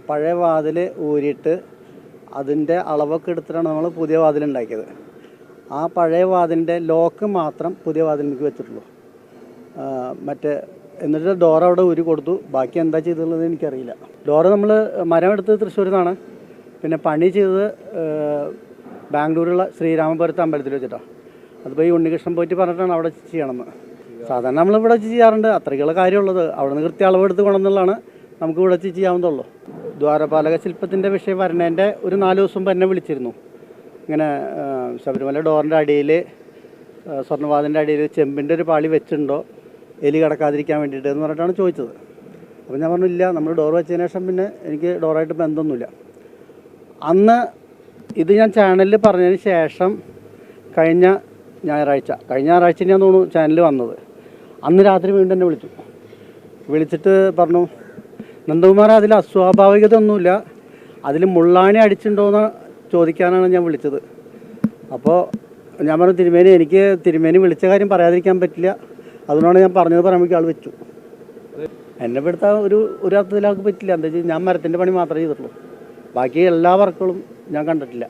പഴയ വാതിൽ ഊരിയിട്ട് അതിൻ്റെ അളവൊക്കെ എടുത്തിട്ടാണ് നമ്മൾ പുതിയ വാതിലുണ്ടാക്കിയത്. ആ പഴയ വാതിലിൻ്റെ ലോക്ക് മാത്രം പുതിയ വാതിലിലേക്ക് വെച്ചിട്ടുള്ളൂ. എന്നിട്ട് ഡോർ അവിടെ ഊരി കൊടുത്തു. ബാക്കി എന്താ ചെയ്തിട്ടുള്ളത് എനിക്കറിയില്ല. ഡോറ് നമ്മൾ മരം എടുത്തത് തൃശ്ശൂരിൽ നിന്നാണ്. പിന്നെ പണി ചെയ്തത് ബാംഗ്ലൂരുള്ള ശ്രീരാമപുരത്ത് അമ്പലത്തിൽ വെച്ചിട്ടാണ്. അതിപ്പോൾ ഈ ഉണ്ണികൃഷ്ണൻ പോയിട്ട് പറഞ്ഞിട്ടാണ് അവിടെ ചെയ്യണമെന്ന്. സാധാരണ നമ്മളിവിടെ വെച്ച് ചെയ്യാറുണ്ട്. അത്രയ്ക്കുള്ള കാര്യമുള്ളത്. അവിടെ നിന്ന് കൃത്യ അളവെടുത്ത് കൊണ്ടുവന്നുള്ളതാണ് നമുക്ക് ഇവിടെ വെച്ച് ചെയ്യാവുന്നതുള്ളൂ. ദ്വാരപാലക ശില്പത്തിൻ്റെ വിഷയം വരണേൻ്റെ ഒരു 4 ദിവസം മുമ്പ് എന്നെ വിളിച്ചിരുന്നു. ഇങ്ങനെ ശബരിമല ഡോറിൻ്റെ അടിയിൽ, സ്വർണ്ണവാതിൻ്റെ അടിയിൽ ചെമ്പിൻ്റെ ഒരു പാളി വെച്ചിട്ടുണ്ടോ എലി കിടക്കാതിരിക്കാൻ വേണ്ടിയിട്ട് എന്ന് പറഞ്ഞിട്ടാണ് ചോദിച്ചത്. അപ്പോൾ ഞാൻ പറഞ്ഞു ഇല്ല, നമ്മൾ ഡോർ വെച്ചതിന് ശേഷം പിന്നെ എനിക്ക് ഡോറായിട്ട് ബന്ധമൊന്നുമില്ല. അന്ന് ഇത് ഞാൻ ചാനലിൽ പറഞ്ഞതിന് ശേഷം കഴിഞ്ഞ ഞായറാഴ്ച ഞാൻ തോന്നുന്നു ചാനലിൽ വന്നത്. അന്ന് രാത്രി വീണ്ടും എന്നെ വിളിച്ചിട്ട് പറഞ്ഞു, നന്ദകുമാർ അതിൽ അസ്വാഭാവികത ഒന്നുമില്ല, അതിൽ മുള്ളാണി അടിച്ചിട്ടുണ്ടോയെന്ന് ചോദിക്കാനാണ് ഞാൻ വിളിച്ചത്. അപ്പോൾ ഞാൻ പറഞ്ഞു, തിരുമേനി വിളിച്ച കാര്യം പറയാതിരിക്കാൻ പറ്റില്ല, അതുകൊണ്ടാണ് ഞാൻ പറഞ്ഞത് പറയുമ്പോൾ ആൾ വെച്ചു. എന്നെ പെടുത്താൻ ഒരു അർത്ഥത്തിലാൾക്ക് പറ്റില്ല. എന്താ വെച്ചാൽ ഞാൻ മരത്തിൻ്റെ പണി മാത്രമേ ചെയ്തിട്ടുള്ളൂ. ബാക്കി എല്ലാ വർക്കുകളും ഞാൻ കണ്ടിട്ടില്ല.